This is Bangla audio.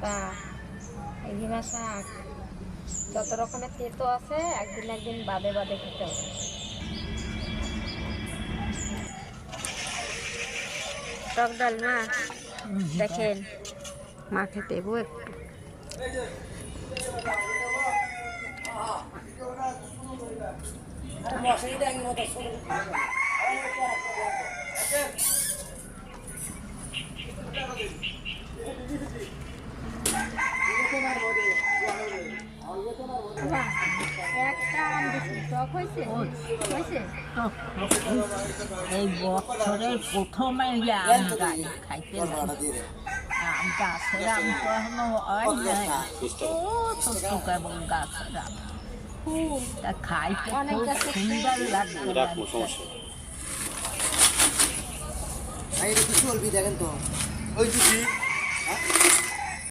ভর্তা, ইলিমা শাক, যত রকমের তেতো আছে একদিন একদিন বাদে বাদে খেতে হবে। টক ডাল মা দেখেন, মাকে দেবো একটু। এই বছরের প্রথমে আম গাছ খাইতে আম গাছের আম তো এখনো হয় নাই, ছোট্ট কেবল গাছের আম তা খাইতে খুব সুন্দর লাগে। দেখেন তো ওই